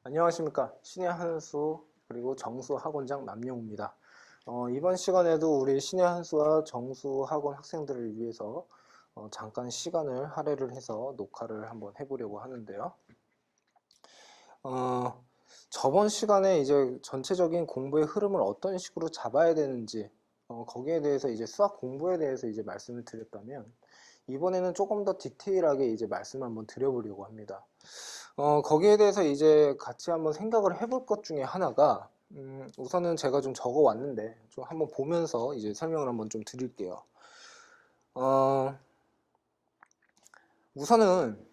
안녕하십니까. 신의 한수 그리고 정수 학원장 남영우입니다. 이번 시간에도 우리 신의 한수와 정수 학원 학생들을 위해서 잠깐 시간을 할애를 해서 녹화를 한번 해보려고 하는데요. 저번 시간에 이제 전체적인 공부의 흐름을 어떤 식으로 잡아야 되는지 거기에 대해서 이제 수학 공부에 대해서 이제 말씀을 드렸다면 이번에는 조금 더 디테일하게 이제 말씀을 한번 드려보려고 합니다. 거기에 대해서 이제 같이 한번 생각을 해볼 것 중에 하나가, 우선은 제가 좀 적어 왔는데, 좀 한번 보면서 이제 설명을 한번 좀 드릴게요. 어, 우선은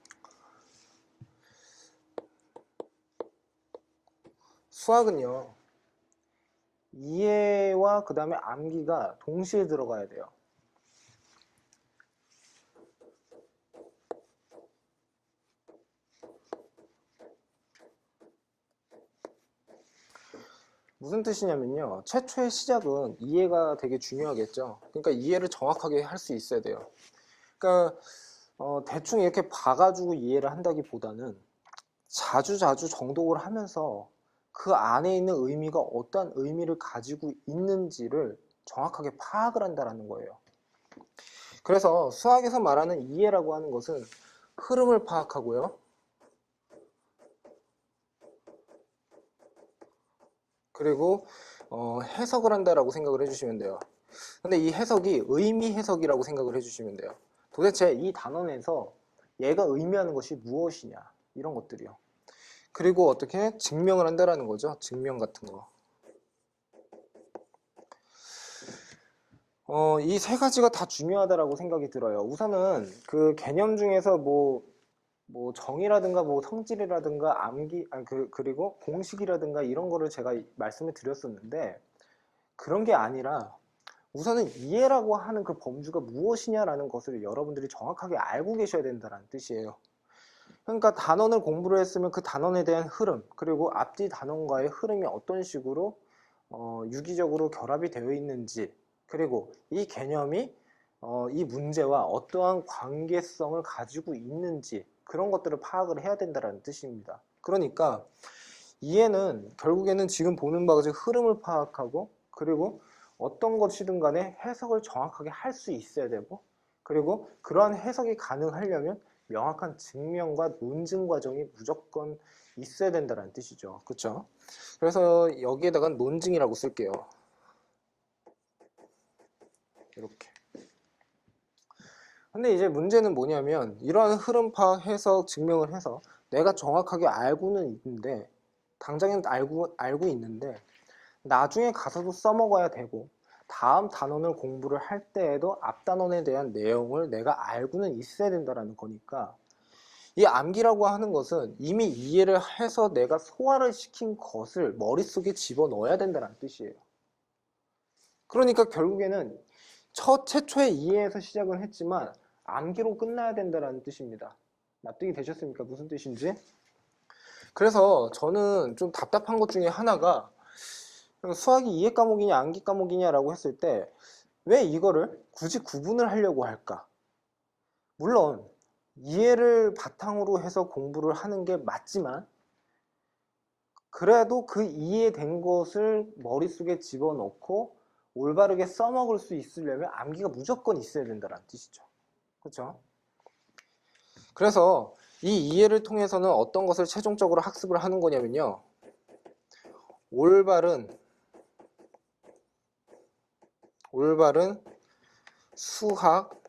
수학은요, 이해와 그 다음에 암기가 동시에 들어가야 돼요. 무슨 뜻이냐면요. 최초의 시작은 이해가 되게 중요하겠죠. 그러니까 이해를 정확하게 할 수 있어야 돼요. 그러니까 대충 이렇게 봐가지고 이해를 한다기보다는 자주 정독을 하면서 그 안에 있는 의미가 어떤 의미를 가지고 있는지를 정확하게 파악을 한다는 거예요. 그래서 수학에서 말하는 이해라고 하는 것은 흐름을 파악하고요. 그리고 해석을 한다라고 생각을 해주시면 돼요. 근데 이 해석이 의미 해석이라고 생각을 해주시면 돼요. 도대체 이 단원에서 얘가 의미하는 것이 무엇이냐, 이런 것들이요. 그리고 어떻게 증명을 한다라는 거죠. 증명 같은 거. 이 세 가지가 다 중요하다라고 생각이 들어요. 우선은 그 개념 중에서 뭐 정의라든가 뭐 성질이라든가 암기, 그리고 공식이라든가 이런 거를 제가 말씀을 드렸었는데, 그런 게 아니라 우선은 이해라고 하는 그 범주가 무엇이냐라는 것을 여러분들이 정확하게 알고 계셔야 된다는 뜻이에요. 그러니까 단원을 공부를 했으면 그 단원에 대한 흐름, 그리고 앞뒤 단원과의 흐름이 어떤 식으로 유기적으로 결합이 되어 있는지, 그리고 이 개념이 이 문제와 어떠한 관계성을 가지고 있는지, 그런 것들을 파악을 해야 된다는 뜻입니다. 그러니까 이해는 결국에는 지금 보는 바가 흐름을 파악하고, 그리고 어떤 것이든 간에 해석을 정확하게 할 수 있어야 되고, 그리고 그러한 해석이 가능하려면 명확한 증명과 논증 과정이 무조건 있어야 된다는 뜻이죠. 그렇죠? 그래서 여기에다가 논증이라고 쓸게요. 이렇게. 근데 이제 문제는 뭐냐면, 이러한 흐름 파악, 해석, 증명을 해서 내가 정확하게 알고는 있는데, 당장은 알고 있는데, 나중에 가서도 써먹어야 되고, 다음 단원을 공부를 할 때에도 앞 단원에 대한 내용을 내가 알고는 있어야 된다는 거니까, 이 암기라고 하는 것은 이미 이해를 해서 내가 소화를 시킨 것을 머릿속에 집어넣어야 된다는 뜻이에요. 그러니까 결국에는 최초의 이해에서 시작은 했지만 암기로 끝나야 된다는 뜻입니다. 납득이 되셨습니까? 무슨 뜻인지? 그래서 저는 좀 답답한 것 중에 하나가, 수학이 이해 과목이냐 암기 과목이냐라고 했을 때 왜 이거를 굳이 구분을 하려고 할까? 물론 이해를 바탕으로 해서 공부를 하는 게 맞지만, 그래도 그 이해된 것을 머릿속에 집어넣고 올바르게 써먹을 수 있으려면 암기가 무조건 있어야 된다는 뜻이죠. 그렇죠? 그래서 이 이해를 통해서는 어떤 것을 최종적으로 학습을 하는 거냐면요, 올바른 수학,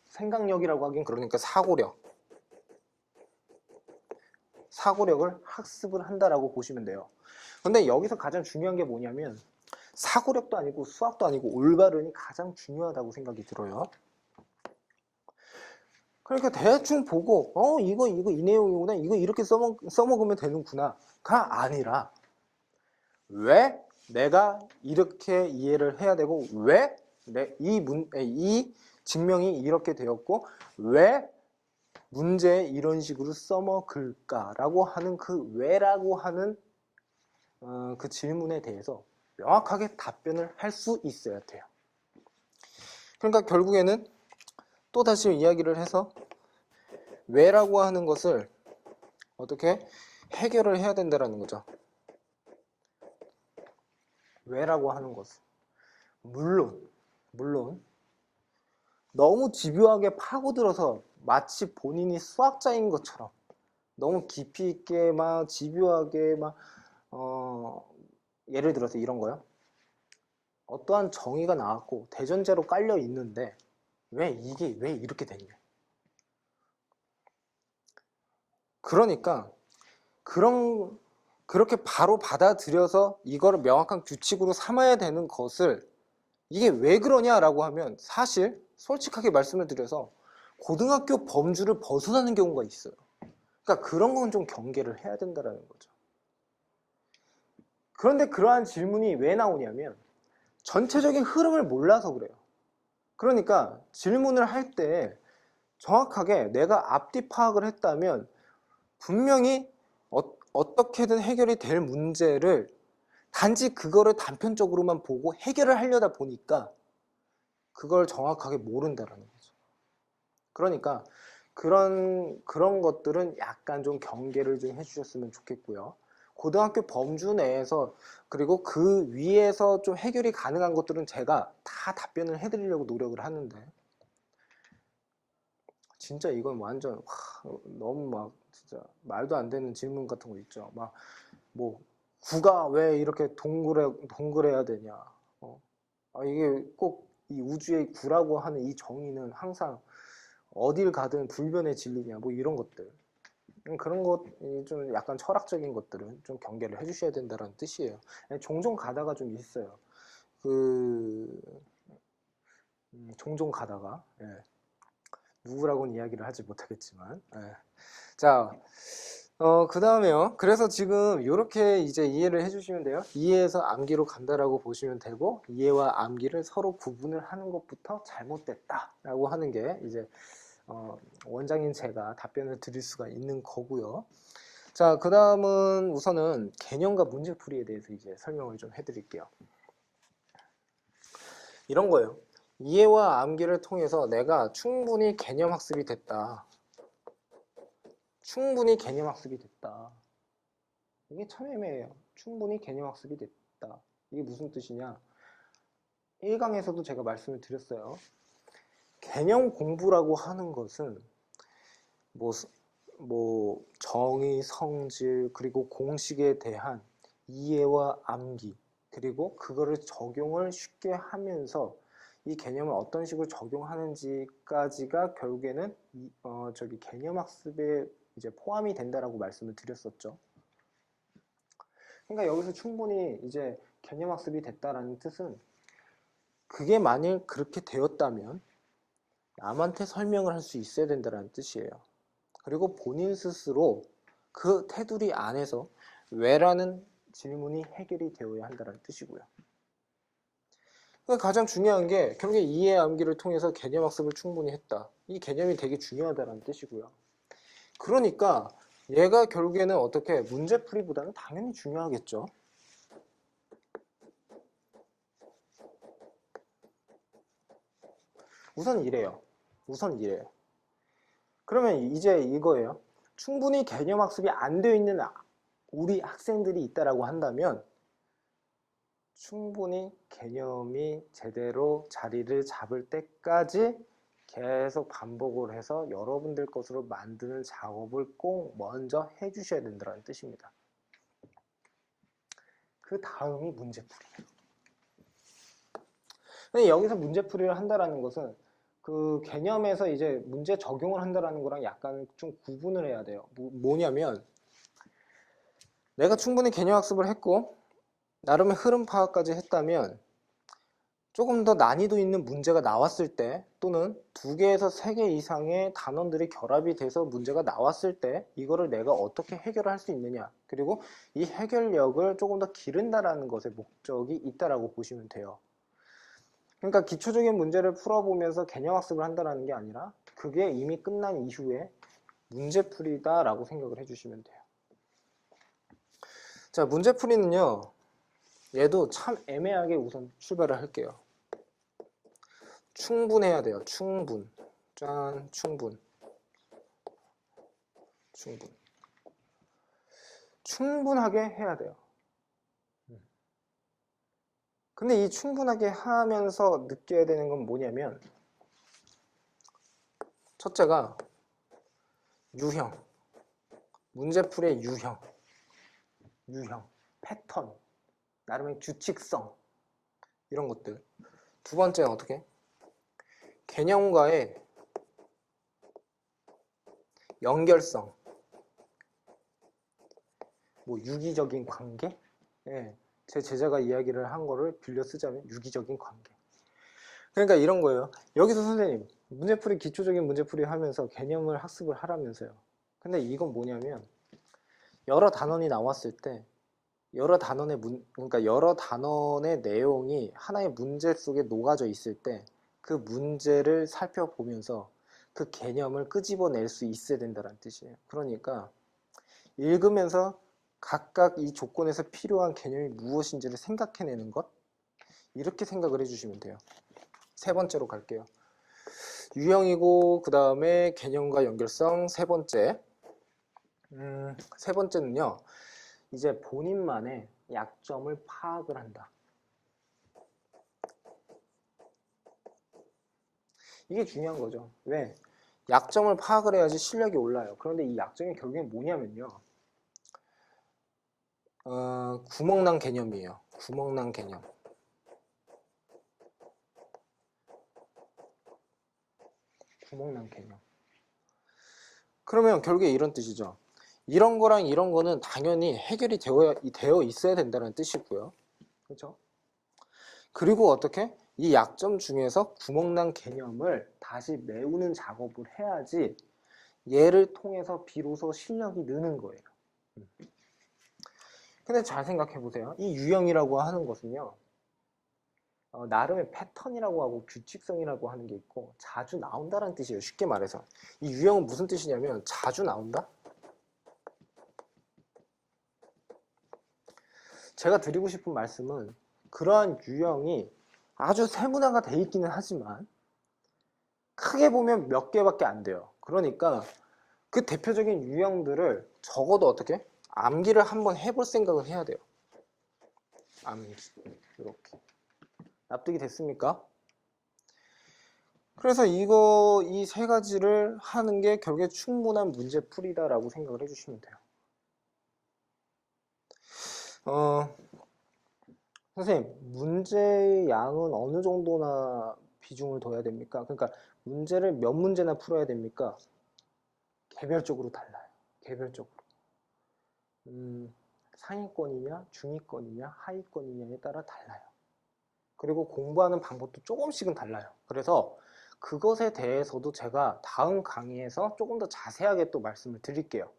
생각력이라고 하긴 그러니까 사고력을 학습을 한다라고 보시면 돼요. 근데 여기서 가장 중요한 게 뭐냐면, 사고력도 아니고 수학도 아니고 올바른이 가장 중요하다고 생각이 들어요. 그러니까 대충 보고 이거 이 내용이구나, 이거 이렇게 써먹으면 되는구나 가 아니라, 왜 내가 이렇게 이해를 해야 되고, 왜 이 증명이 이렇게 되었고, 왜 문제에 이런 식으로 써먹을까라고 하는 그 왜라고 하는 그 질문에 대해서 명확하게 답변을 할 수 있어야 돼요. 그러니까 결국에는 또 다시 이야기를 해서, 왜라고 하는 것을 어떻게 해결을 해야 된다라는 거죠. 왜라고 하는 것은 물론 너무 집요하게 파고들어서 마치 본인이 수학자인 것처럼 너무 깊이 있게 막 집요하게 막 예를 들어서 이런 거요. 어떠한 정의가 나왔고 대전제로 깔려 있는데 왜 이렇게 됐냐. 그러니까 그렇게 바로 받아들여서 이거를 명확한 규칙으로 삼아야 되는 것을 이게 왜 그러냐라고 하면 사실 솔직하게 말씀을 드려서 고등학교 범주를 벗어나는 경우가 있어요. 그러니까 그런 건 좀 경계를 해야 된다는 거죠. 그런데 그러한 질문이 왜 나오냐면 전체적인 흐름을 몰라서 그래요. 그러니까 질문을 할 때 정확하게 내가 앞뒤 파악을 했다면 분명히 어떻게든 해결이 될 문제를 단지 그거를 단편적으로만 보고 해결을 하려다 보니까 그걸 정확하게 모른다라는 거죠. 그러니까 그런 것들은 약간 좀 경계를 좀 해주셨으면 좋겠고요. 고등학교 범주 내에서 그리고 그 위에서 좀 해결이 가능한 것들은 제가 다 답변을 해드리려고 노력을 하는데 진짜 이건 완전 너무 막 진짜 말도 안 되는 질문 같은 거 있죠. 막 뭐 구가 왜 이렇게 동그래야 되냐. 이게 꼭 이 우주의 구라고 하는 이 정의는 항상 어딜 가든 불변의 진리냐 뭐 이런 것들 그런 것 좀 약간 철학적인 것들은 좀 경계를 해주셔야 된다는 뜻이에요. 종종 가다가 좀 있어요. 종종 가다가 누구라고는 이야기를 하지 못하겠지만 자 그 다음에요. 그래서 지금 이렇게 이제 이해를 해주시면 돼요. 이해에서 암기로 간다라고 보시면 되고 이해와 암기를 서로 구분을 하는 것부터 잘못됐다라고 하는 게 이제 원장인 제가 답변을 드릴 수가 있는 거고요. 자, 그 다음은 우선은 개념과 문제풀이에 대해서 이제 설명을 좀 해드릴게요. 이런 거예요. 이해와 암기를 통해서 내가 충분히 개념 학습이 됐다. 충분히 개념 학습이 됐다. 이게 참 애매해요. 충분히 개념 학습이 됐다. 이게 무슨 뜻이냐? 1강에서도 제가 말씀을 드렸어요. 개념 공부라고 하는 것은 뭐 정의, 성질, 그리고 공식에 대한 이해와 암기, 그리고 그거를 적용을 쉽게 하면서 이 개념을 어떤 식으로 적용하는지까지가 결국에는 개념 학습에 이제 포함이 된다라고 말씀을 드렸었죠. 그러니까 여기서 충분히 이제 개념 학습이 됐다라는 뜻은 그게 만일 그렇게 되었다면 남한테 설명을 할 수 있어야 된다는 뜻이에요. 그리고 본인 스스로 그 테두리 안에서 왜라는 질문이 해결이 되어야 한다는 뜻이고요. 가장 중요한 게 결국에 이해 암기를 통해서 개념 학습을 충분히 했다. 이 개념이 되게 중요하다는 뜻이고요. 그러니까 얘가 결국에는 어떻게 문제풀이보다는 당연히 중요하겠죠. 우선 이래요. 그러면 이제 이거예요. 충분히 개념 학습이 안 되어 있는 우리 학생들이 있다라고 한다면 충분히 개념이 제대로 자리를 잡을 때까지 계속 반복을 해서 여러분들 것으로 만드는 작업을 꼭 먼저 해주셔야 된다는 뜻입니다. 그 다음이 문제풀이에요. 근데 여기서 문제풀이를 한다는 것은 그 개념에서 이제 문제 적용을 한다는 거랑 약간 좀 구분을 해야 돼요. 뭐냐면 내가 충분히 개념 학습을 했고 나름의 흐름 파악까지 했다면 조금 더 난이도 있는 문제가 나왔을 때 또는 2개에서 3개 이상의 단원들이 결합이 돼서 문제가 나왔을 때 이거를 내가 어떻게 해결할 수 있느냐, 그리고 이 해결력을 조금 더 기른다라는 것에 목적이 있다라고 보시면 돼요. 그러니까 기초적인 문제를 풀어보면서 개념학습을 한다는 게 아니라 그게 이미 끝난 이후에 문제풀이다라고 생각을 해주시면 돼요. 자, 문제풀이는요, 얘도 참 애매하게 우선 출발을 할게요. 충분해야 돼요. 충분. 짠, 충분. 충분하게 해야 돼요. 근데 이 충분하게 하면서 느껴야 되는 건 뭐냐면, 첫째가 유형, 문제풀이의 유형, 패턴, 나름의 규칙성, 이런 것들. 두 번째는 어떻게? 개념과의 연결성, 뭐 유기적인 관계? 예, 제 제자가 이야기를 한 거를 빌려 쓰자면 유기적인 관계. 그러니까 이런 거예요. 여기서 선생님, 문제풀이, 기초적인 문제풀이 하면서 개념을 학습을 하라면서요. 근데 이건 뭐냐면, 여러 단원이 나왔을 때, 그러니까 여러 단원의 내용이 하나의 문제 속에 녹아져 있을 때, 그 문제를 살펴보면서 그 개념을 끄집어낼 수 있어야 된다는 뜻이에요. 그러니까, 읽으면서 각각 이 조건에서 필요한 개념이 무엇인지를 생각해내는 것, 이렇게 생각을 해주시면 돼요. 세 번째로 갈게요. 유형이고 그 다음에 개념과 연결성. 세 번째, 세 번째는요, 이제 본인만의 약점을 파악을 한다. 이게 중요한 거죠. 왜? 약점을 파악을 해야지 실력이 올라요. 그런데 이 약점이 결국엔 뭐냐면요, 구멍난 개념이에요. 구멍난 개념. 구멍난 개념. 그러면 결국에 이런 뜻이죠. 이런 거랑 이런 거는 당연히 해결이 되어 있어야 된다는 뜻이고요. 그렇죠? 그리고 어떻게? 이 약점 중에서 구멍난 개념을 다시 메우는 작업을 해야지 얘를 통해서 비로소 실력이 느는 거예요. 근데 잘 생각해 보세요. 이 유형이라고 하는 것은요, 나름의 패턴이라고 하고 규칙성이라고 하는 게 있고 자주 나온다는 뜻이에요. 쉽게 말해서. 이 유형은 무슨 뜻이냐면 자주 나온다? 제가 드리고 싶은 말씀은 그러한 유형이 아주 세분화가 돼 있기는 하지만 크게 보면 몇 개밖에 안 돼요. 그러니까 그 대표적인 유형들을 적어도 어떻게? 암기를 한번 해볼 생각을 해야 돼요. 암기. 이렇게. 납득이 됐습니까? 그래서 이 세 가지를 하는 게 결국에 충분한 문제풀이다라고 생각을 해주시면 돼요. 선생님, 문제의 양은 어느 정도나 비중을 둬야 됩니까? 그러니까 문제를 몇 문제나 풀어야 됩니까? 개별적으로 달라요. 개별적으로. 상위권이냐, 중위권이냐, 하위권이냐에 따라 달라요. 그리고 공부하는 방법도 조금씩은 달라요. 그래서 그것에 대해서도 제가 다음 강의에서 조금 더 자세하게 또 말씀을 드릴게요.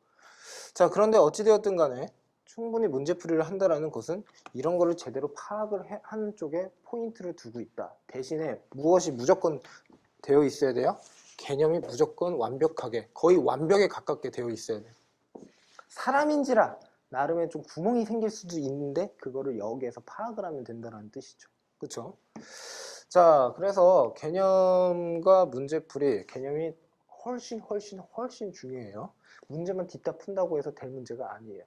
자, 그런데 어찌되었든 간에 충분히 문제풀이를 한다는 것은 이런 거를 제대로 파악을 하는 쪽에 포인트를 두고 있다. 대신에 무엇이 무조건 되어 있어야 돼요? 개념이 무조건 완벽하게, 거의 완벽에 가깝게 되어 있어야 돼요. 사람인지라 나름의 좀 구멍이 생길 수도 있는데 그거를 여기에서 파악을 하면 된다는 뜻이죠. 그렇죠? 자, 그래서 개념과 문제풀이, 개념이 훨씬 중요해요. 문제만 뒷다 푼다고 해서 될 문제가 아니에요.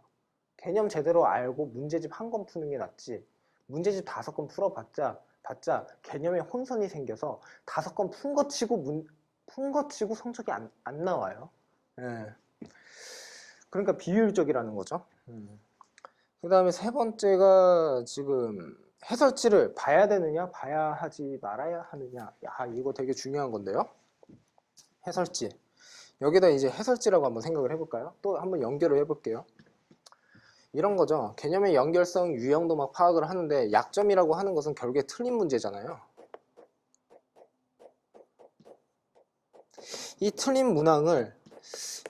개념 제대로 알고 문제집 한 권 푸는 게 낫지, 문제집 5권 풀어봤자 개념에 혼선이 생겨서 5권 푼 거 치고 성적이 안 나와요. 예. 그러니까 비효율적이라는 거죠. 그 다음에 세 번째가 지금 해설지를 봐야 되느냐, 봐야 하지 말아야 하느냐. 야, 이거 되게 중요한 건데요. 해설지. 여기다 이제 해설지라고 한번 생각을 해볼까요? 또 한번 연결을 해볼게요. 이런 거죠. 개념의 연결성, 유형도 막 파악을 하는데 약점이라고 하는 것은 결국에 틀린 문제잖아요. 이 틀린 문항을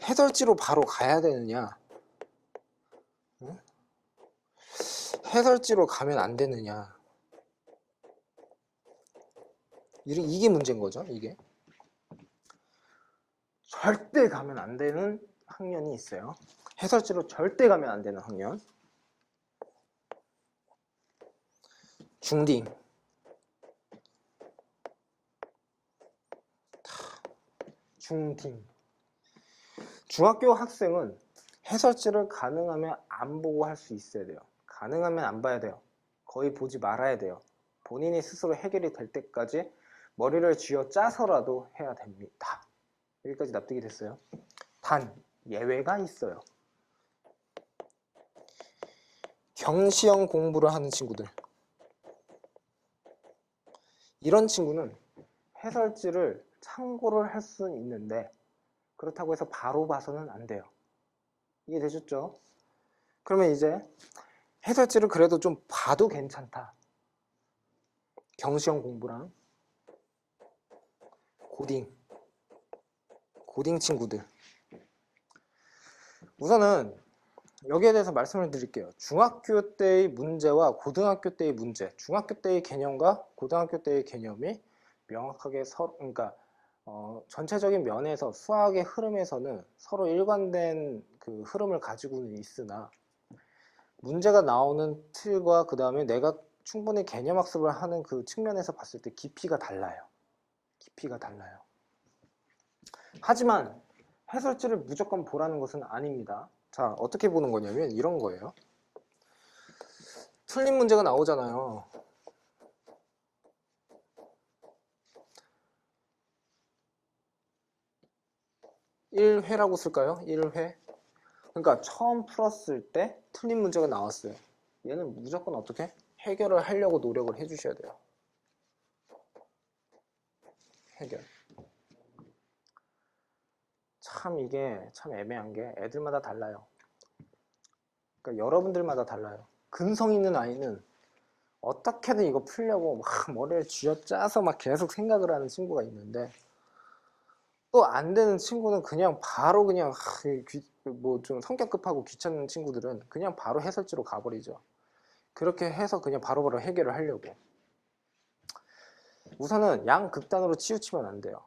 해설지로 바로 가야 되느냐, 해설지로 가면 안 되느냐, 이게 문제인 거죠. 이게 절대 가면 안 되는 학년이 있어요. 해설지로 절대 가면 안 되는 학년. 중딩. 중딩. 중학교 학생은 해설지를 가능하면 안 보고 할 수 있어야 돼요. 가능하면 안 봐야 돼요. 거의 보지 말아야 돼요. 본인이 스스로 해결이 될 때까지 머리를 쥐어 짜서라도 해야 됩니다. 여기까지 납득이 됐어요? 단 예외가 있어요. 경시형 공부를 하는 친구들, 이런 친구는 해설지를 참고를 할 수는 있는데 그렇다고 해서 바로 봐서는 안 돼요. 이해되셨죠? 그러면 이제 해설지를 그래도 좀 봐도 괜찮다. 경시형 공부랑 고딩 친구들. 우선은 여기에 대해서 말씀을 드릴게요. 중학교 때의 문제와 고등학교 때의 문제, 중학교 때의 개념과 고등학교 때의 개념이 명확하게 그러니까 전체적인 면에서 수학의 흐름에서는 서로 일관된 그 흐름을 가지고는 있으나 문제가 나오는 틀과 그 다음에 내가 충분히 개념학습을 하는 그 측면에서 봤을 때 깊이가 달라요. 하지만 해설지를 무조건 보라는 것은 아닙니다. 자, 어떻게 보는 거냐면 이런 거예요. 틀린 문제가 나오잖아요. 1회라고 쓸까요? 1회. 그러니까 처음 풀었을 때 틀린 문제가 나왔어요. 얘는 무조건 어떻게? 해결을 하려고 노력을 해주셔야 돼요. 해결. 참 이게 참 애매한 게 애들마다 달라요. 그러니까 여러분들마다 달라요. 근성 있는 아이는 어떻게든 이거 풀려고 막 머리를 쥐어짜서 막 계속 생각을 하는 친구가 있는데 또 안 되는 친구는 그냥 바로 그냥 뭐 좀 성격 급하고 귀찮은 친구들은 그냥 바로 해설지로 가버리죠. 그렇게 해서 그냥 바로바로 해결을 하려고. 우선은 양극단으로 치우치면 안 돼요.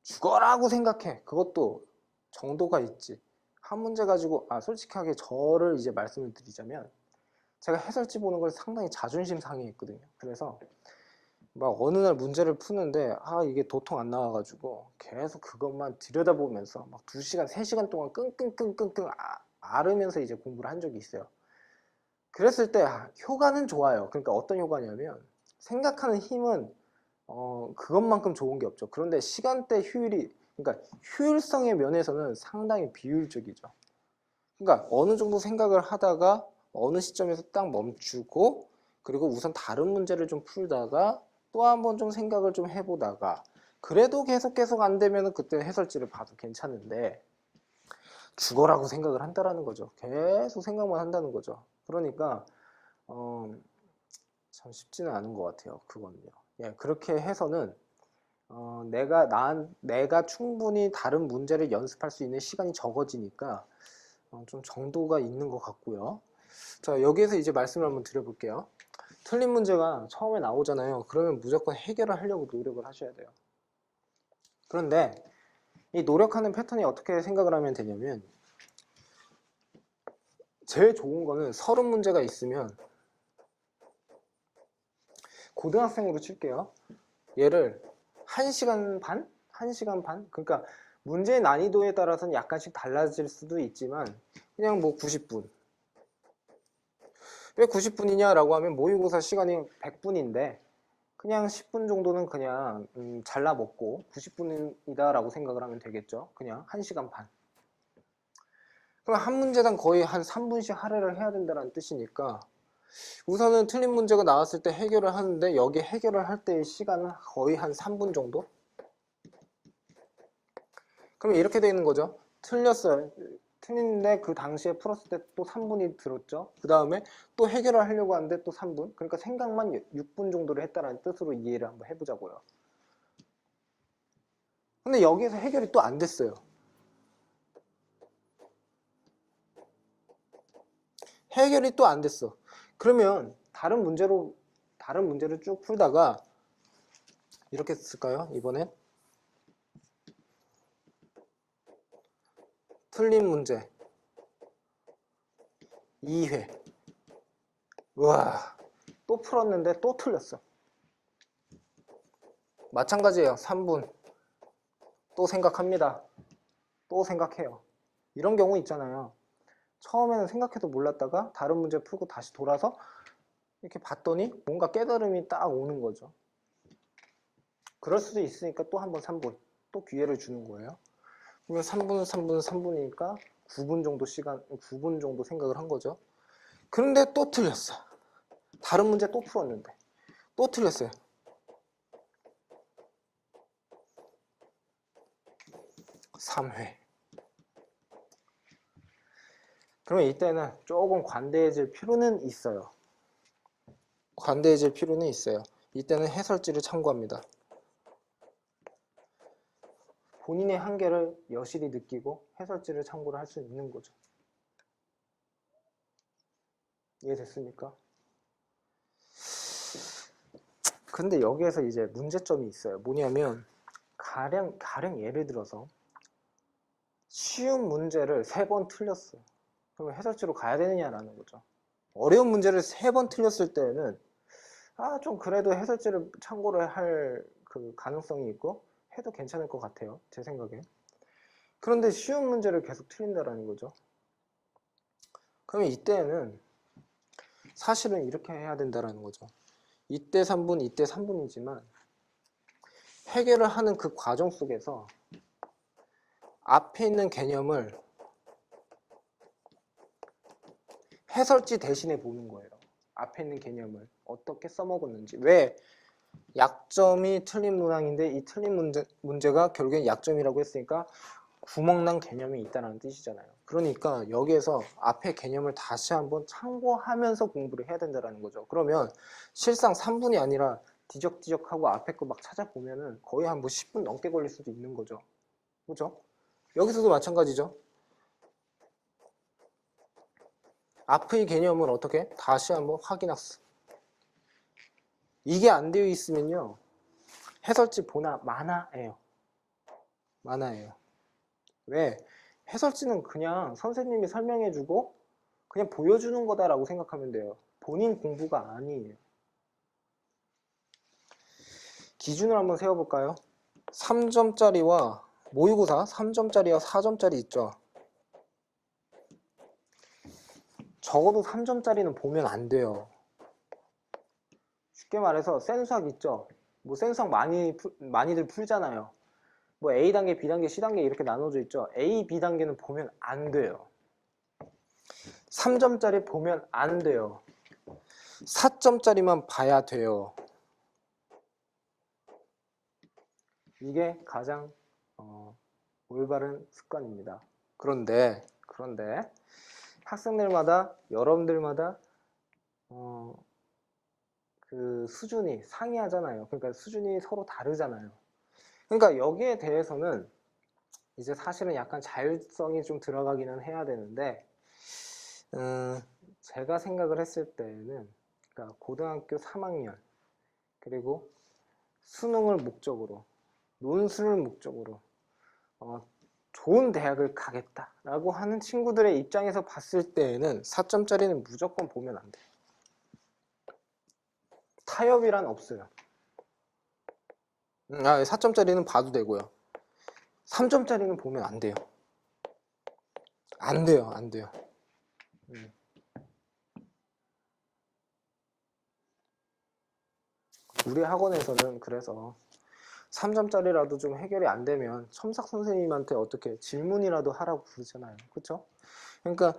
죽어라고 생각해. 그것도 정도가 있지. 한 문제 가지고 솔직하게 저를 이제 말씀을 드리자면 제가 해설지 보는 걸 상당히 자존심 상해했거든요. 그래서 막 어느 날 문제를 푸는데 이게 도통 안 나와가지고 계속 그것만 들여다보면서 막 2시간, 3시간 동안 끙끙끙끙끙 앓으면서 이제 공부를 한 적이 있어요. 그랬을 때 효과는 좋아요. 그러니까 어떤 효과냐면 생각하는 힘은 그것만큼 좋은 게 없죠. 그런데 시간대 효율이, 그러니까 효율성의 면에서는 상당히 비효율적이죠. 그러니까 어느 정도 생각을 하다가 어느 시점에서 딱 멈추고 그리고 우선 다른 문제를 좀 풀다가 또 한번 좀 생각을 좀 해보다가 그래도 계속 안 되면 그때 해설지를 봐도 괜찮은데 죽어라고 생각을 한다라는 거죠. 계속 생각만 한다는 거죠. 그러니까 참 쉽지는 않은 것 같아요. 그거는요. 예, 그렇게 해서는 내가 충분히 다른 문제를 연습할 수 있는 시간이 적어지니까 좀 정도가 있는 것 같고요. 자, 여기에서 이제 말씀을 한번 드려볼게요. 틀린 문제가 처음에 나오잖아요. 그러면 무조건 해결을 하려고 노력을 하셔야 돼요. 그런데 이 노력하는 패턴이 어떻게 생각을 하면 되냐면 제일 좋은 거는 30문제가 있으면 고등학생으로 칠게요. 얘를 1시간 반? 1시간 반? 그러니까 문제의 난이도에 따라서는 약간씩 달라질 수도 있지만 그냥 뭐 90분. 왜 90분이냐라고 하면 모의고사 시간이 100분인데 그냥 10분 정도는 그냥 잘라 먹고 90분이다 라고 생각을 하면 되겠죠. 그냥 1시간 반. 그럼 한 문제당 거의 한 3분씩 할애를 해야 된다는 뜻이니까 우선은 틀린 문제가 나왔을 때 해결을 하는데 여기 해결을 할 때의 시간은 거의 한 3분 정도? 그러면 이렇게 되는 거죠. 틀렸어요. 틀린데 그 당시에 풀었을 때 또 3분이 들었죠. 그 다음에 또 해결을 하려고 하는데 또 3분. 그러니까 생각만 6분 정도를 했다는 뜻으로 이해를 한번 해보자고요. 근데 여기에서 해결이 또 안 됐어요. 해결이 또 안 됐어. 그러면 다른 문제를 쭉 풀다가 이렇게 쓸까요? 이번엔 틀린 문제 2회. 우와, 또 풀었는데 또 틀렸어. 마찬가지예요. 3분 또 생각합니다. 또 생각해요. 이런 경우 있잖아요. 처음에는 생각해도 몰랐다가 다른 문제 풀고 다시 돌아서 이렇게 봤더니 뭔가 깨달음이 딱 오는 거죠. 그럴 수도 있으니까 또 한 번 3분 또 기회를 주는 거예요. 그러면 3분이니까 9분 정도 9분 정도 생각을 한 거죠. 그런데 또 틀렸어. 다른 문제 또 풀었는데 또 틀렸어요. 3회. 그러면 이때는 조금 관대해질 필요는 있어요. 관대해질 필요는 있어요. 이때는 해설지를 참고합니다. 본인의 한계를 여실히 느끼고 해설지를 참고를 할 수 있는 거죠. 이해됐습니까? 근데 여기에서 이제 문제점이 있어요. 뭐냐면 가령 예를 들어서 쉬운 문제를 3번 틀렸어요. 그러면 해설지로 가야 되느냐라는 거죠. 어려운 문제를 3번 틀렸을 때는 좀 그래도 해설지를 참고를 할 그 가능성이 있고 해도 괜찮을 것 같아요. 제 생각에. 그런데 쉬운 문제를 계속 틀린다라는 거죠. 그러면 이때는 사실은 이렇게 해야 된다라는 거죠. 이때 3분, 이때 3분이지만 해결을 하는 그 과정 속에서 앞에 있는 개념을 해설지 대신에 보는 거예요. 앞에 있는 개념을 어떻게 써먹었는지. 왜? 약점이 틀린 문항인데 이 틀린 문제가 결국엔 약점이라고 했으니까 구멍난 개념이 있다는 뜻이잖아요. 그러니까 여기에서 앞에 개념을 다시 한번 참고하면서 공부를 해야 된다는 거죠. 그러면 실상 3분이 아니라 뒤적뒤적하고 앞에 거 막 찾아보면은 거의 한 10분 넘게 걸릴 수도 있는 거죠. 그죠? 여기서도 마찬가지죠. 앞의 개념을 어떻게 다시 한번 확인학습. 이게 안 되어 있으면요. 해설지 보나 마나예요. 마나예요. 왜? 해설지는 그냥 선생님이 설명해주고 그냥 보여주는 거다라고 생각하면 돼요. 본인 공부가 아니에요. 기준을 한번 세워볼까요? 3점짜리와 모의고사 3점짜리와 4점짜리 있죠. 적어도 3점짜리는 보면 안 돼요. 쉽게 말해서 센수학 있죠. 뭐 센수학 많이들 풀잖아요. 뭐 A단계, B단계, C단계 이렇게 나눠져 있죠. A, B단계는 보면 안 돼요. 3점짜리 보면 안 돼요. 4점짜리만 봐야 돼요. 이게 가장 올바른 습관입니다. 그런데 학생들마다 여러분들마다 그 수준이 상이하잖아요. 그러니까 수준이 서로 다르잖아요. 그러니까 여기에 대해서는 이제 사실은 약간 자율성이 좀 들어가기는 해야 되는데 제가 생각을 했을 때는 그러니까 고등학교 3학년 그리고 수능을 목적으로 논술을 목적으로 좋은 대학을 가겠다라고 하는 친구들의 입장에서 봤을 때에는 4점짜리는 무조건 보면 안 돼요. 타협이란 없어요. 4점짜리는 봐도 되고요. 3점짜리는 보면 안 돼요. 안 돼요. 우리 학원에서는 그래서 3점짜리라도 좀 해결이 안 되면 첨삭 선생님한테 어떻게 질문이라도 하라고 그러잖아요. 그렇죠? 그러니까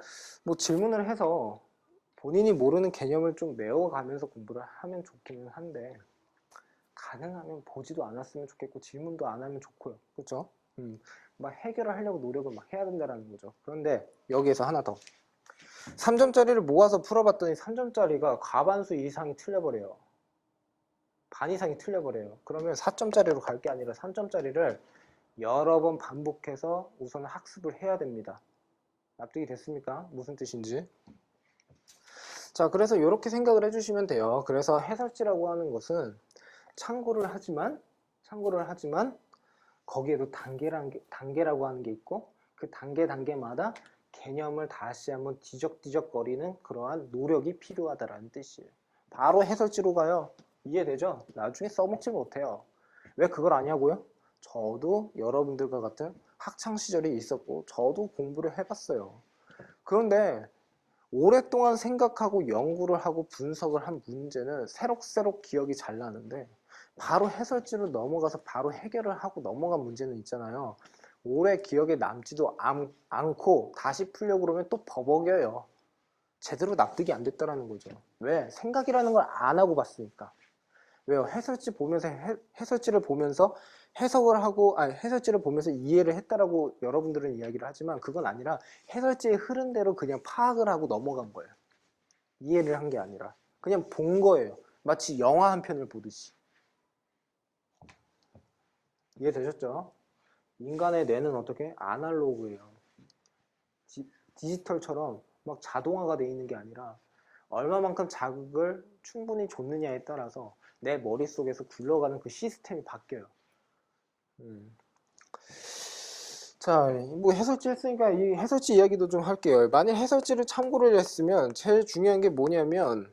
뭐 질문을 해서 본인이 모르는 개념을 좀 메워가면서 공부를 하면 좋기는 한데 가능하면 보지도 않았으면 좋겠고 질문도 안 하면 좋고요. 그렇죠? 막 해결을 하려고 노력을 막 해야 된다는 거죠. 그런데 여기에서 하나 더 3점짜리를 모아서 풀어봤더니 3점짜리가 과반수 이상이 틀려버려요. 반 이상이 틀려버려요. 그러면 4점짜리로 갈 게 아니라 3점짜리를 여러 번 반복해서 우선 학습을 해야 됩니다. 납득이 됐습니까? 무슨 뜻인지. 자, 그래서 이렇게 생각을 해주시면 돼요. 그래서 해설지라고 하는 것은 참고를 하지만 거기에도 단계라고 하는 게 있고 그 단계마다 개념을 다시 한번 뒤적뒤적거리는 그러한 노력이 필요하다라는 뜻이에요. 바로 해설지로 가요. 이해되죠? 나중에 써먹지 못해요. 왜 그걸 아냐고요? 저도 여러분들과 같은 학창 시절이 있었고 저도 공부를 해봤어요. 그런데 오랫동안 생각하고 연구를 하고 분석을 한 문제는 새록새록 기억이 잘 나는데 바로 해설지로 넘어가서 바로 해결을 하고 넘어간 문제는 있잖아요. 오래 기억에 남지도 않고 다시 풀려고 그러면 또 버벅여요. 제대로 납득이 안 됐다라는 거죠. 왜? 생각이라는 걸 안 하고 봤으니까. 왜요? 해설지 보면서 해설지를 보면서 해석을 하고 해설지를 보면서 이해를 했다라고 여러분들은 이야기를 하지만 그건 아니라 해설지의 흐름대로 그냥 파악을 하고 넘어간 거예요. 이해를 한 게 아니라 그냥 본 거예요. 마치 영화 한 편을 보듯이. 이해되셨죠? 인간의 뇌는 어떻게? 아날로그예요. 디지털처럼 막 자동화가 돼 있는 게 아니라 얼마만큼 자극을 충분히 줬느냐에 따라서 내 머릿속에서 굴러가는 그 시스템이 바뀌어요. 자, 뭐 해설지 했으니까 이 해설지 이야기도 좀 할게요. 만약 해설지를 참고를 했으면 제일 중요한 게 뭐냐면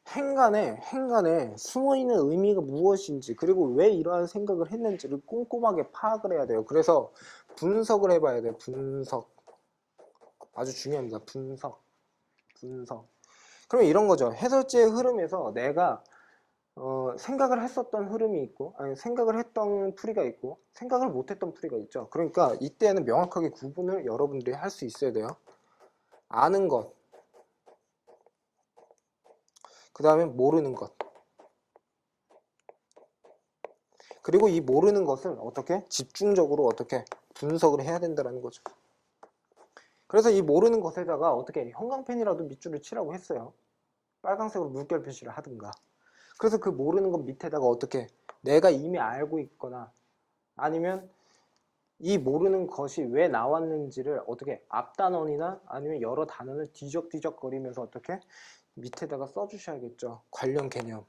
행간에 숨어있는 의미가 무엇인지 그리고 왜 이러한 생각을 했는지를 꼼꼼하게 파악을 해야 돼요. 그래서 분석을 해봐야 돼요. 분석. 아주 중요합니다. 분석. 그러면 이런 거죠. 해설지의 흐름에서 내가 생각을 했었던 흐름이 있고 아니 생각을 했던 풀이가 있고 생각을 못했던 풀이가 있죠. 그러니까 이때는 명확하게 구분을 여러분들이 할 수 있어야 돼요. 아는 것, 그 다음에 모르는 것, 그리고 이 모르는 것을 어떻게 집중적으로 어떻게 분석을 해야 된다는 거죠. 그래서 이 모르는 것에다가 어떻게 형광펜이라도 밑줄을 치라고 했어요. 빨간색으로 물결 표시를 하든가. 그래서 그 모르는 것 밑에다가 어떻게 내가 이미 알고 있거나 아니면 이 모르는 것이 왜 나왔는지를 어떻게 앞단원이나 아니면 여러 단원을 뒤적뒤적거리면서 어떻게 밑에다가 써주셔야겠죠. 관련 개념.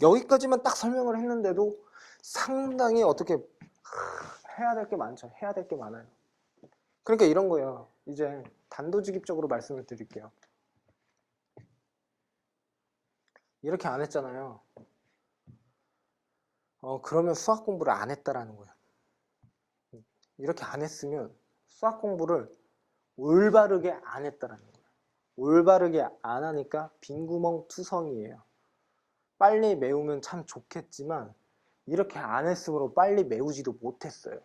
여기까지만 딱 설명을 했는데도 상당히 어떻게 해야 될 게 많죠. 해야 될 게 많아요. 그러니까 이런 거예요. 이제 단도직입적으로 말씀을 드릴게요. 이렇게 안 했잖아요. 그러면 수학 공부를 안 했다라는 거예요. 이렇게 안 했으면 수학 공부를 올바르게 안 했다라는 거예요. 올바르게 안 하니까 빈구멍 투성이에요. 빨리 메우면 참 좋겠지만 이렇게 안 했으므로 빨리 메우지도 못했어요.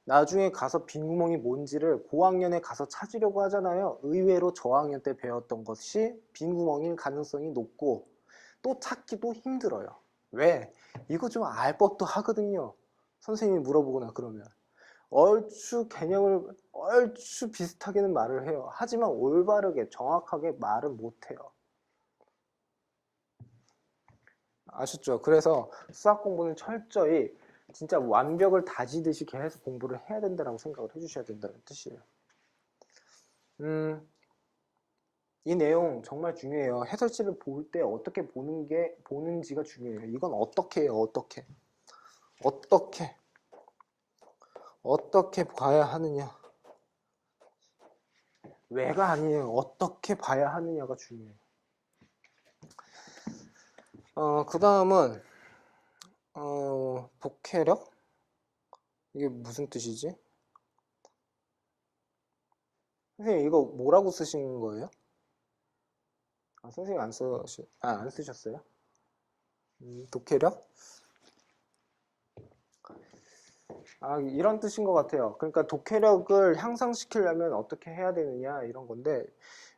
나중에 가서 빈구멍이 뭔지를 고학년에 가서 찾으려고 하잖아요. 의외로 저학년 때 배웠던 것이 빈구멍일 가능성이 높고 또 찾기도 힘들어요. 왜? 이거 좀 알 법도 하거든요. 선생님이 물어보거나 그러면 얼추 개념을 얼추 비슷하게는 말을 해요. 하지만 올바르게 정확하게 말은 못해요. 아셨죠? 그래서 수학 공부는 철저히 진짜 완벽을 다지듯이 계속 공부를 해야 된다고 생각을 해주셔야 된다는 뜻이에요. 이 내용 정말 중요해요. 해설지를 볼 때 어떻게 보는지가 중요해요. 이건 어떻게 해요? 어떻게 봐야 하느냐? 왜가 아니에요. 어떻게 봐야 하느냐가 중요해요. 그 다음은 독해력? 이게 무슨 뜻이지? 선생님 이거 뭐라고 쓰신 거예요? 선생님 안 쓰셨어요? 독해력? 이런 뜻인 것 같아요. 그러니까 독해력을 향상시키려면 어떻게 해야 되느냐 이런 건데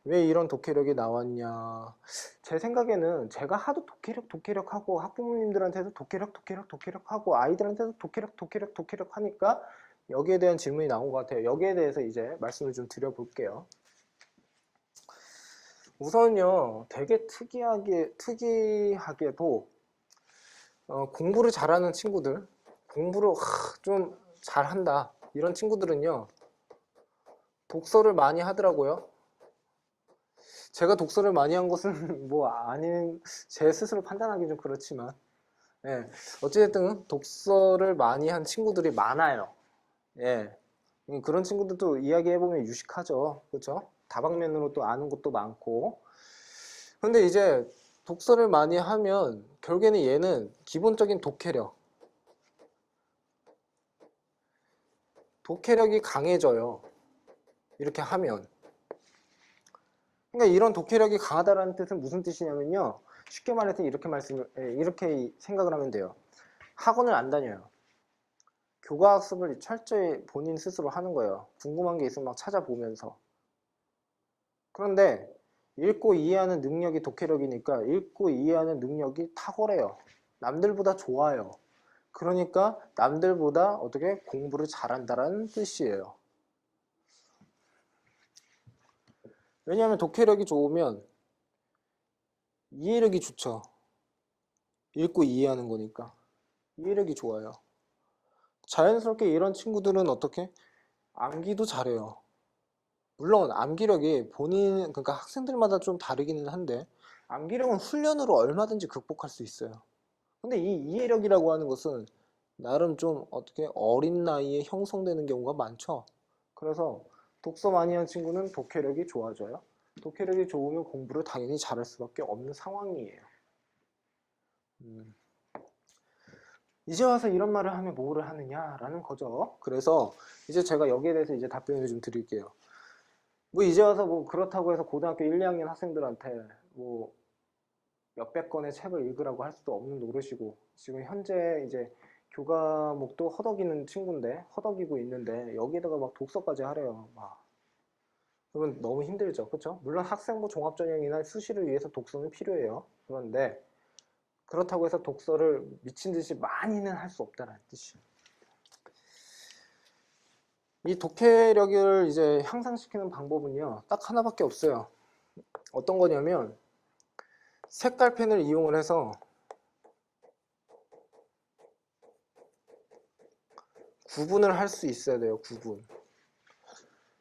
왜 이런 독해력이 나왔냐. 제 생각에는 제가 하도 독해력 하고 학부모님들한테도 독해력 하고 아이들한테도 독해력 하니까 여기에 대한 질문이 나온 것 같아요. 여기에 대해서 이제 말씀을 좀 드려볼게요. 우선요 되게 특이하게도 공부를 잘하는 친구들 공부를 좀 잘한다 이런 친구들은요 독서를 많이 하더라고요. 제가 독서를 많이 한 것은 뭐 아닌 제 스스로 판단하기 좀 그렇지만 예, 어찌됐든 독서를 많이 한 친구들이 많아요. 예, 그런 친구들도 이야기해보면 유식하죠. 그렇죠? 다방면으로 또 아는 것도 많고 근데 이제 독서를 많이 하면 결국에는 얘는 기본적인 독해력이 강해져요. 이렇게 하면. 그러니까 이런 독해력이 강하다는 뜻은 무슨 뜻이냐면요. 쉽게 말해서 이렇게 생각을 하면 돼요. 학원을 안 다녀요. 교과학습을 철저히 본인 스스로 하는 거예요. 궁금한 게 있으면 막 찾아보면서. 그런데 읽고 이해하는 능력이 독해력이니까 읽고 이해하는 능력이 탁월해요. 남들보다 좋아요. 그러니까 남들보다 어떻게 공부를 잘한다는 뜻이에요. 왜냐하면 독해력이 좋으면 이해력이 좋죠. 읽고 이해하는 거니까. 이해력이 좋아요. 자연스럽게 이런 친구들은 어떻게? 암기도 잘해요. 물론 암기력이 그러니까 학생들마다 좀 다르기는 한데 암기력은 훈련으로 얼마든지 극복할 수 있어요. 근데 이 이해력이라고 하는 것은 나름 좀 어떻게 어린 나이에 형성되는 경우가 많죠. 그래서 독서 많이 한 친구는 독해력이 좋아져요. 독해력이 좋으면 공부를 당연히 잘할 수밖에 없는 상황이에요. 이제 와서 이런 말을 하면 뭐를 하느냐라는 거죠. 그래서 이제 제가 여기에 대해서 이제 답변을 좀 드릴게요. 뭐 이제 와서 뭐 그렇다고 해서 고등학교 1, 2학년 학생들한테 뭐 몇백 권의 책을 읽으라고 할 수도 없는 노릇이고 지금 현재 이제 교과목도 허덕이는 친구인데 허덕이고 있는데 여기에다가 막 독서까지 하래요. 막 그러면 너무 힘들죠. 그렇죠? 물론 학생부 종합전형이나 수시를 위해서 독서는 필요해요. 그런데 그렇다고 해서 독서를 미친 듯이 많이는 할 수 없다는 뜻이에요. 이 독해력을 이제 향상시키는 방법은요, 딱 하나밖에 없어요. 어떤 거냐면 색깔펜을 이용을 해서 구분을 할 수 있어야 돼요. 구분.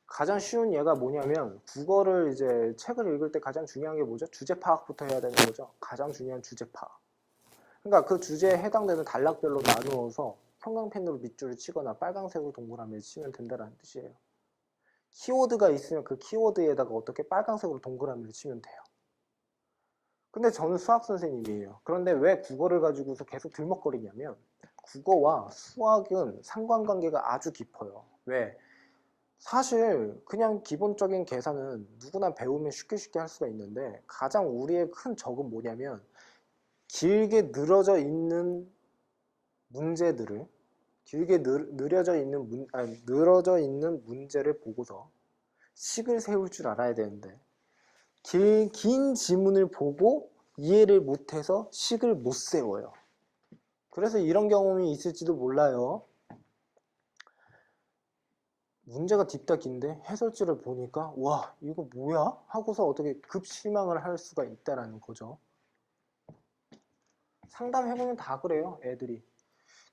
가장 쉬운 예가 뭐냐면 국어를 이제 책을 읽을 때 가장 중요한 게 뭐죠? 주제 파악부터 해야 되는 거죠. 가장 중요한 주제 파악. 그러니까 그 주제에 해당되는 단락별로 나누어서 형광펜으로 밑줄을 치거나 빨강색으로 동그라미를 치면 된다는 뜻이에요. 키워드가 있으면 그 키워드에다가 어떻게 빨강색으로 동그라미를 치면 돼요. 근데 저는 수학 선생님이에요. 그런데 왜 국어를 가지고서 계속 들먹거리냐면 국어와 수학은 상관관계가 아주 깊어요. 왜? 사실 그냥 기본적인 계산은 누구나 배우면 쉽게 할 수가 있는데 가장 우리의 큰 적은 뭐냐면 길게 늘어져 있는 문제들을 늘어져 있는 문제를 보고서 식을 세울 줄 알아야 되는데 긴 지문을 보고 이해를 못해서 식을 못 세워요. 그래서 이런 경험이 있을지도 몰라요. 문제가 딥다 긴데 해설지를 보니까 와 이거 뭐야? 하고서 어떻게 급 실망을 할 수가 있다라는 거죠. 상담해보면 다 그래요, 애들이.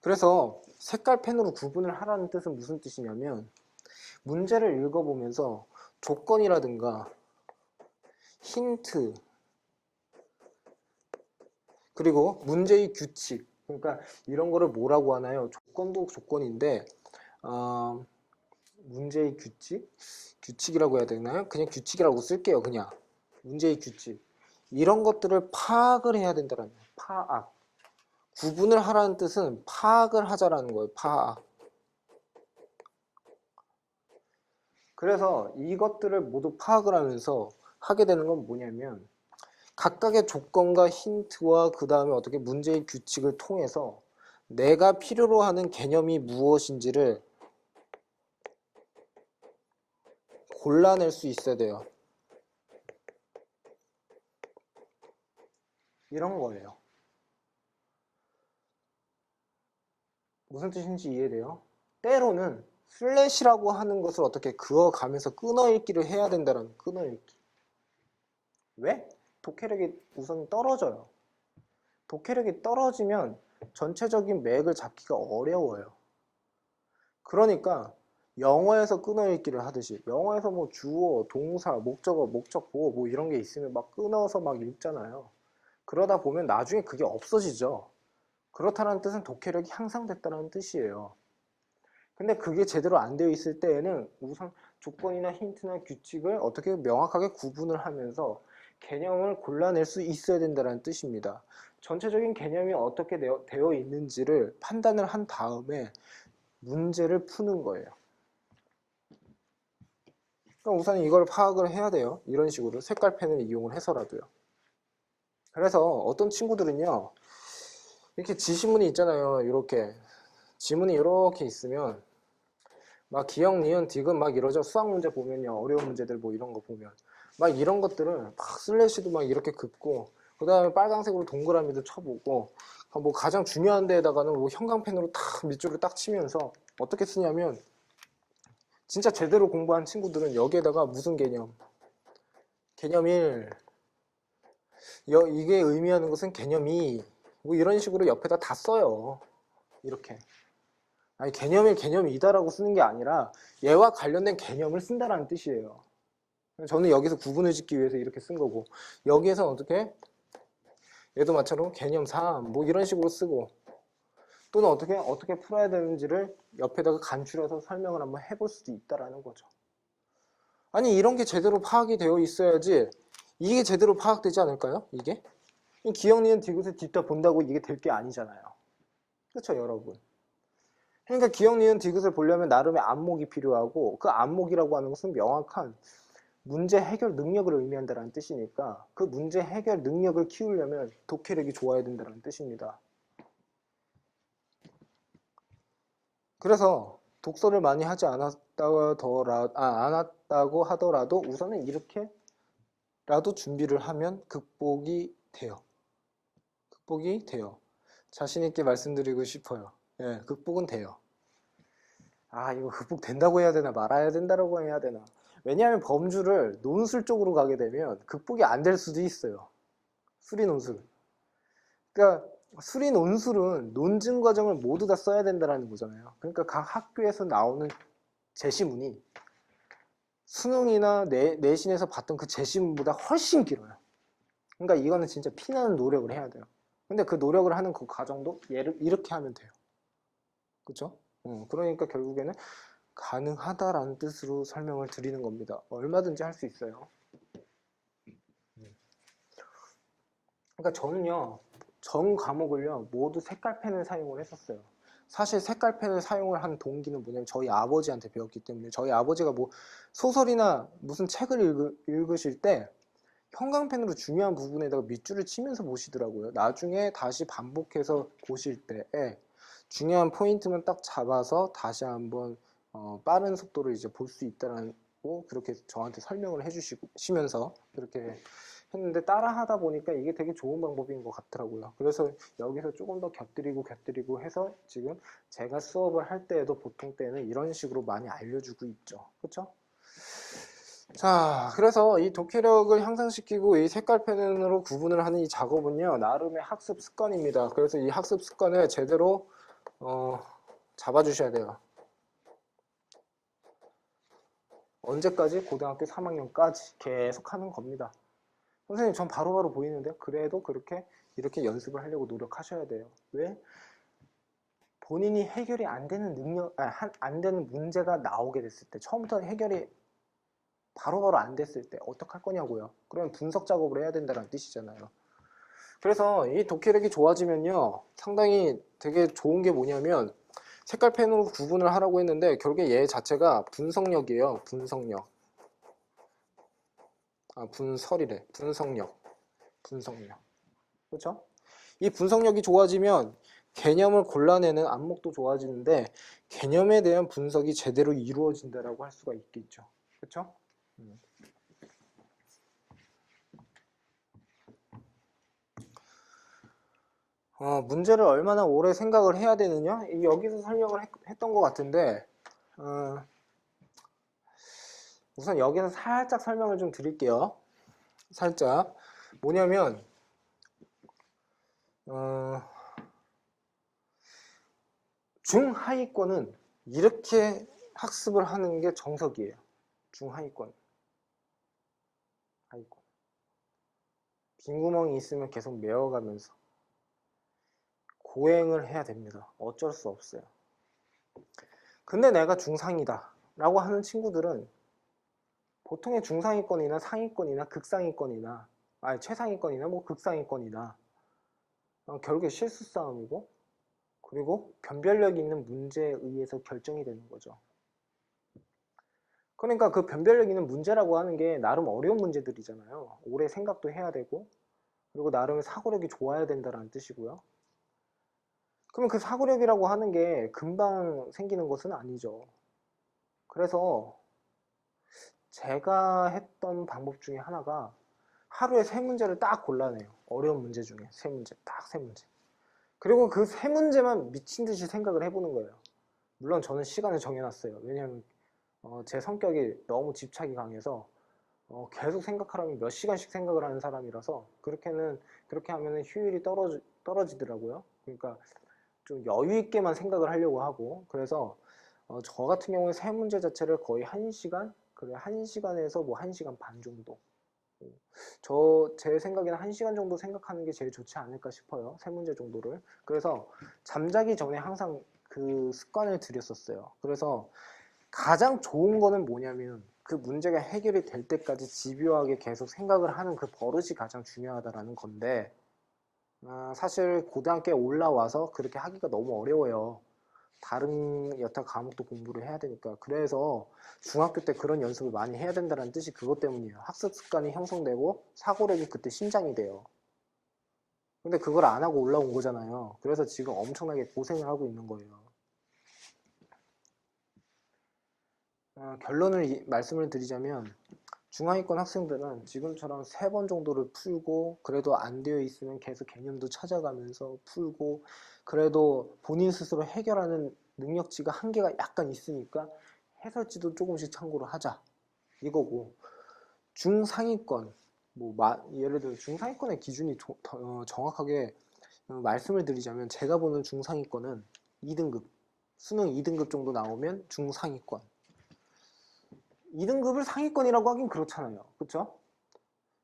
그래서 색깔 펜으로 구분을 하라는 뜻은 무슨 뜻이냐면 문제를 읽어보면서 조건이라든가 힌트 그리고 문제의 규칙 그러니까 이런 거를 뭐라고 하나요? 조건도 조건인데 문제의 규칙이라고 해야 되나요? 그냥 규칙이라고 쓸게요. 그냥 문제의 규칙 이런 것들을 파악을 해야 된다는 거예요. 파악 구분을 하라는 뜻은 파악을 하자라는 거예요. 파악 그래서 이것들을 모두 파악을 하면서 하게 되는 건 뭐냐면 각각의 조건과 힌트와 그 다음에 어떻게 문제의 규칙을 통해서 내가 필요로 하는 개념이 무엇인지를 골라낼 수 있어야 돼요. 이런 거예요. 무슨 뜻인지 이해돼요? 때로는 슬래시라고 하는 것을 어떻게 그어가면서 끊어읽기를 해야 된다는 끊어읽기. 왜? 독해력이 우선 떨어져요. 독해력이 떨어지면 전체적인 맥을 잡기가 어려워요. 그러니까 영어에서 끊어읽기를 하듯이 영어에서 뭐 주어, 동사, 목적어, 목적보 뭐 이런 게 있으면 막 끊어서 막 읽잖아요. 그러다 보면 나중에 그게 없어지죠. 그렇다는 뜻은 독해력이 향상됐다는 뜻이에요. 근데 그게 제대로 안 되어 있을 때에는 우선 조건이나 힌트나 규칙을 어떻게 명확하게 구분을 하면서 개념을 골라낼 수 있어야 된다는 뜻입니다. 전체적인 개념이 어떻게 되어 있는지를 판단을 한 다음에 문제를 푸는 거예요. 그럼 우선 이걸 파악을 해야 돼요. 이런 식으로 색깔펜을 이용을 해서라도요. 그래서 어떤 친구들은요, 이렇게 지시문이 있잖아요. 이렇게 지문이 이렇게 있으면 막 기역, 니은, 디귿 막 이러죠. 수학 문제 보면요, 어려운 문제들 뭐 이런 거 보면 막 이런 것들을 막 슬래시도 막 이렇게 긋고, 그 다음에 빨간색으로 동그라미도 쳐보고, 뭐 가장 중요한 데에다가는 뭐 형광펜으로 탁 밑줄을 딱 치면서 어떻게 쓰냐면, 진짜 제대로 공부한 친구들은 여기에다가 무슨 개념, 개념 1, 이게 의미하는 것은 개념 2, 뭐 이런 식으로 옆에다 다 써요. 이렇게. 아니, 개념 1, 개념 2다라고 쓰는 게 아니라 얘와 관련된 개념을 쓴다라는 뜻이에요. 저는 여기서 구분을 짓기 위해서 이렇게 쓴 거고, 여기에서 어떻게, 얘도 마찬가지로 개념 3, 뭐 이런 식으로 쓰고, 또는 어떻게 풀어야 되는지를 옆에다가 간추려서 설명을 한번 해볼 수도 있다라는 거죠. 아니, 이런 게 제대로 파악이 되어 있어야지 이게 제대로 파악되지 않을까요? 이게? 기억, 니은, 디귿을 뒤따 본다고 이게 될 게 아니잖아요. 그렇죠, 여러분? 그러니까 기억, 니은, 디귿을 보려면 나름의 안목이 필요하고, 그 안목이라고 하는 것은 명확한 문제 해결 능력을 의미한다는 뜻이니까, 그 문제 해결 능력을 키우려면 독해력이 좋아야 된다는 뜻입니다. 그래서 독서를 많이 하지 않았다고 하더라도 우선은 이렇게라도 준비를 하면 극복이 돼요. 극복이 돼요. 자신 있게 말씀드리고 싶어요. 예, 극복은 돼요. 아, 이거 극복된다고 해야 되나 말아야 된다고 해야 되나. 왜냐하면 범주를 논술 쪽으로 가게 되면 극복이 안 될 수도 있어요. 수리 논술. 그러니까 수리 논술은 논증 과정을 모두 다 써야 된다는 거잖아요. 그러니까 각 학교에서 나오는 제시문이 수능이나 내신에서 봤던 그 제시문보다 훨씬 길어요. 그러니까 이거는 진짜 피나는 노력을 해야 돼요. 근데 그 노력을 하는 그 과정도 이렇게 하면 돼요. 그렇죠? 그러니까 결국에는 가능하다라는 뜻으로 설명을 드리는 겁니다. 얼마든지 할 수 있어요. 그러니까 저는요, 전 과목을요 모두 색깔펜을 사용을 했었어요. 사실 색깔펜을 사용을 한 동기는 뭐냐면 저희 아버지한테 배웠기 때문에, 저희 아버지가 뭐 소설이나 무슨 책을 읽으실 때 형광펜으로 중요한 부분에다가 밑줄을 치면서 보시더라고요. 나중에 다시 반복해서 보실 때 중요한 포인트만 딱 잡아서 다시 한번 빠른 속도로 이제 볼 수 있다라고 그렇게 저한테 설명을 해주시면서 그렇게 했는데, 따라 하다 보니까 이게 되게 좋은 방법인 것 같더라고요. 그래서 여기서 조금 더 곁들이고 해서 지금 제가 수업을 할 때에도 보통 때는 이런 식으로 많이 알려주고 있죠. 그렇죠? 자, 그래서 이 독해력을 향상시키고 이 색깔펜으로 구분을 하는 이 작업은요, 나름의 학습 습관입니다. 그래서 이 학습 습관을 제대로 잡아주셔야 돼요. 언제까지? 고등학교 3학년까지 계속 하는 겁니다. 선생님, 전 바로바로 보이는데요? 그래도 이렇게 연습을 하려고 노력하셔야 돼요. 왜? 본인이 해결이 안 되는 안 되는 문제가 나오게 됐을 때, 처음부터 해결이 바로바로 안 됐을 때 어떡할 거냐고요. 그러면 분석 작업을 해야 된다는 뜻이잖아요. 그래서 이 독해력이 좋아지면요, 상당히 되게 좋은 게 뭐냐면, 색깔펜으로 구분을 하라고 했는데 결국에 얘 자체가 분석력이에요. 분석력. 분설이래. 분석력. 그렇죠? 이 분석력이 좋아지면 개념을 골라내는 안목도 좋아지는데, 개념에 대한 분석이 제대로 이루어진다라고 할 수가 있겠죠. 그렇죠? 문제를 얼마나 오래 생각을 해야 되느냐? 여기서 설명을 했던 것 같은데, 우선 여기서 살짝 설명을 좀 드릴게요. 살짝. 뭐냐면, 중하위권은 이렇게 학습을 하는 게 정석이에요. 중하위권. 하위권. 빈 구멍이 있으면 계속 메워가면서 고행을 해야 됩니다. 어쩔 수 없어요. 근데 내가 중상이다 라고 하는 친구들은 보통의 중상위권이나 상위권이나 극상위권이나 아니 최상위권이나 뭐 극상위권이나 결국에 실수 싸움이고, 그리고 변별력 있는 문제에 의해서 결정이 되는 거죠. 그러니까 그 변별력 있는 문제라고 하는 게 나름 어려운 문제들이잖아요. 오래 생각도 해야 되고, 그리고 나름 사고력이 좋아야 된다는 뜻이고요. 그러면 그 사고력이라고 하는 게 금방 생기는 것은 아니죠. 그래서 제가 했던 방법 중에 하나가 하루에 세 문제를 딱 골라내요. 어려운 문제 중에 세 문제, 딱 세 문제. 그리고 그 세 문제만 미친 듯이 생각을 해보는 거예요. 물론 저는 시간을 정해놨어요. 왜냐하면 제 성격이 너무 집착이 강해서 계속 생각하려면 몇 시간씩 생각을 하는 사람이라서 그렇게 하면은 효율이 떨어지더라고요. 그러니까 좀 여유 있게만 생각을 하려고 하고, 그래서 저 같은 경우에 세 문제 자체를 거의 1시간, 그래 1시간에서 뭐 1시간 반 정도. 제 생각에는 1시간 정도 생각하는 게 제일 좋지 않을까 싶어요. 세 문제 정도를. 그래서 잠자기 전에 항상 그 습관을 들였었어요. 그래서 가장 좋은 거는 뭐냐면 그 문제가 해결이 될 때까지 집요하게 계속 생각을 하는 그 버릇이 가장 중요하다라는 건데, 사실 고등학교에 올라와서 그렇게 하기가 너무 어려워요. 다른 여타 과목도 공부를 해야 되니까. 그래서 중학교 때 그런 연습을 많이 해야 된다는 뜻이 그것 때문이에요. 학습 습관이 형성되고 사고력이 그때 신장이 돼요. 근데 그걸 안 하고 올라온 거잖아요. 그래서 지금 엄청나게 고생을 하고 있는 거예요. 결론을 말씀을 드리자면 중하위권 학생들은 지금처럼 3번 정도를 풀고, 그래도 안 되어 있으면 계속 개념도 찾아가면서 풀고, 그래도 본인 스스로 해결하는 능력치가 한계가 약간 있으니까 해설지도 조금씩 참고를 하자 이거고, 중상위권, 예를 들어 중상위권의 기준이 정확하게 말씀을 드리자면, 제가 보는 중상위권은 2등급, 수능 2등급 정도 나오면 중상위권. 2등급을 상위권이라고 하긴 그렇잖아요. 그렇죠?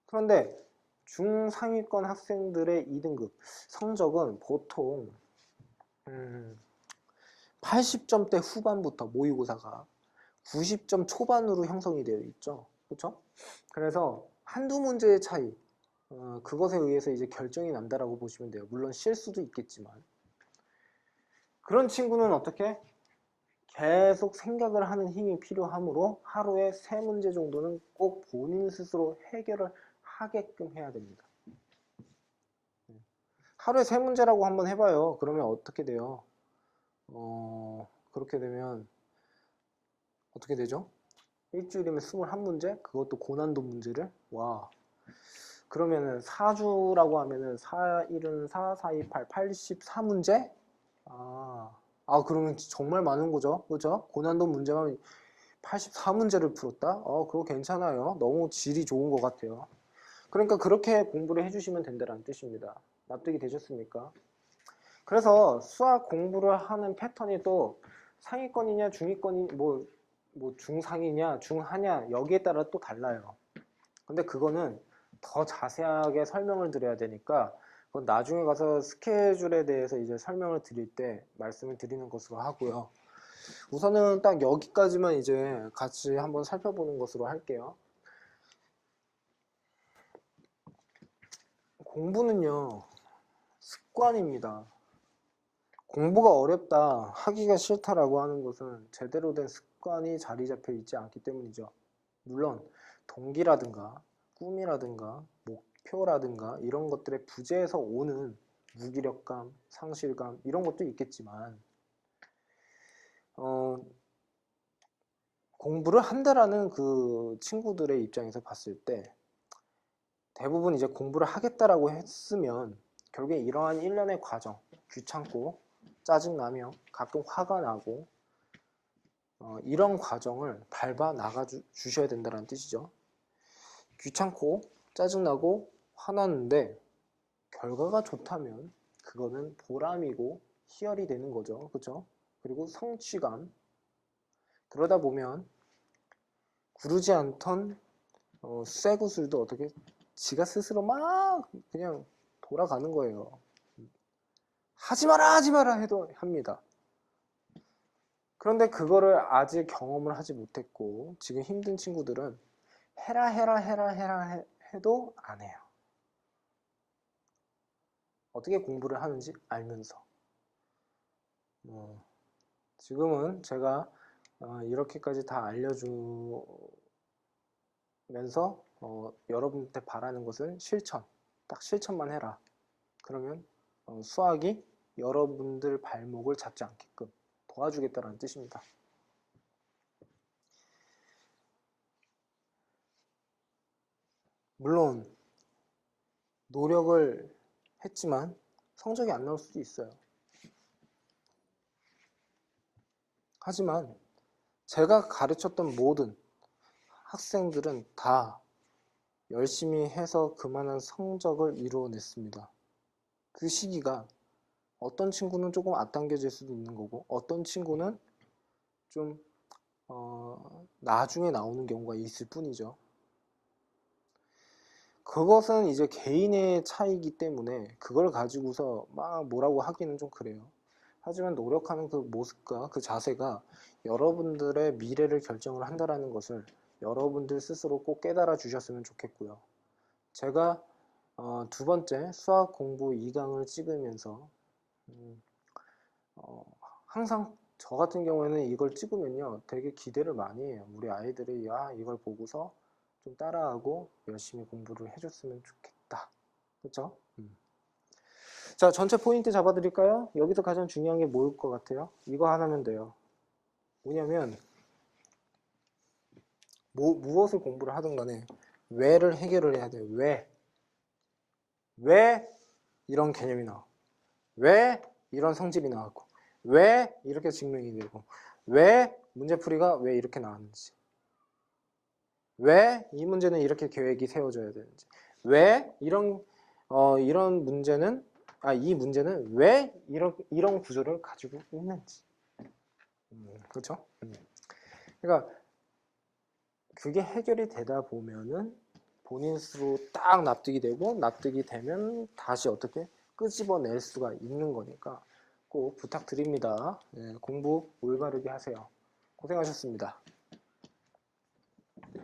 그런데 중상위권 학생들의 2등급 성적은 보통 80점대 후반부터 모의고사가 90점 초반으로 형성이 되어 있죠. 그렇죠? 그래서 한두 문제의 차이, 그것에 의해서 이제 결정이 난다라고 보시면 돼요. 물론 실수도 있겠지만. 그런 친구는 어떻게? 계속 생각을 하는 힘이 필요하므로 하루에 3문제 정도는 꼭 본인 스스로 해결을 하게끔 해야 됩니다. 하루에 3문제라고 한번 해봐요. 그러면 어떻게 돼요? 그렇게 되면 어떻게 되죠? 일주일이면 21문제? 그것도 고난도 문제를? 와. 그러면은 4주라고 하면은 4일은 4, 4, 2, 8, 84문제? 그러면 정말 많은 거죠. 그죠? 고난도 문제만 84문제를 풀었다? 그거 괜찮아요. 너무 질이 좋은 것 같아요. 그러니까 그렇게 공부를 해주시면 된다는 뜻입니다. 납득이 되셨습니까? 그래서 수학 공부를 하는 패턴이 또 상위권이냐 중위권이 뭐 중상이냐 중하냐 여기에 따라 또 달라요. 근데 그거는 더 자세하게 설명을 드려야 되니까 그건 나중에 가서 스케줄에 대해서 이제 설명을 드릴 때 말씀을 드리는 것으로 하고요. 우선은 딱 여기까지만 이제 같이 한번 살펴보는 것으로 할게요. 공부는요, 습관입니다. 공부가 어렵다, 하기가 싫다라고 하는 것은 제대로 된 습관이 자리 잡혀 있지 않기 때문이죠. 물론 동기라든가 꿈이라든가 목표라든가 이런 것들의 부재에서 오는 무기력감, 상실감 이런 것도 있겠지만 공부를 한다라는 그 친구들의 입장에서 봤을 때 대부분 이제 공부를 하겠다라고 했으면 결국에 이러한 일련의 과정, 귀찮고 짜증나며 가끔 화가 나고 이런 과정을 밟아 나가 주셔야 된다는 뜻이죠. 귀찮고 짜증나고 화나는데 결과가 좋다면 그거는 보람이고 희열이 되는 거죠. 그렇죠? 그리고 성취감. 그러다 보면 구르지 않던 쇠구슬도 어떻게 지가 스스로 막 그냥 돌아가는 거예요. 하지 마라 해도 합니다. 그런데 그거를 아직 경험을 하지 못했고 지금 힘든 친구들은 해라 해도 안 해요. 어떻게 공부를 하는지 알면서. 지금은 제가 이렇게까지 다 알려주면서 여러분한테 바라는 것은 실천. 딱 실천만 해라. 그러면 수학이 여러분들 발목을 잡지 않게끔 도와주겠다는 뜻입니다. 물론 노력을 했지만 성적이 안 나올 수도 있어요. 하지만 제가 가르쳤던 모든 학생들은 다 열심히 해서 그만한 성적을 이루어냈습니다. 그 시기가 어떤 친구는 조금 앞당겨질 수도 있는 거고 어떤 친구는 좀 나중에 나오는 경우가 있을 뿐이죠. 그것은 이제 개인의 차이기 때문에 그걸 가지고서 막 뭐라고 하기는 좀 그래요. 하지만 노력하는 그 모습과 그 자세가 여러분들의 미래를 결정을 한다는 것을 여러분들 스스로 꼭 깨달아 주셨으면 좋겠고요. 제가 두 번째 수학 공부 2강을 찍으면서 항상 저 같은 경우에는 이걸 찍으면요 되게 기대를 많이 해요. 우리 아이들이 이걸 보고서 좀 따라하고 열심히 공부를 해줬으면 좋겠다. 그렇죠? 자, 전체 포인트 잡아드릴까요? 여기서 가장 중요한 게 뭐일 것 같아요? 이거 하나면 돼요. 뭐냐면 무엇을 공부를 하든 간에 왜를 해결을 해야 돼요. 왜 이런 개념이 나와? 왜 이런 성질이 나왔고 왜 이렇게 증명이 되고 왜 문제풀이가 왜 이렇게 나왔는지 왜 이 문제는 이렇게 계획이 세워져야 되는지 왜 이런 문제는 이 문제는 왜 이런 구조를 가지고 있는지 그렇죠? 그러니까 그게 해결이 되다 보면은 본인 스스로 딱 납득이 되고 납득이 되면 다시 어떻게 끄집어낼 수가 있는 거니까 꼭 부탁드립니다. 공부 올바르게 하세요. 고생하셨습니다.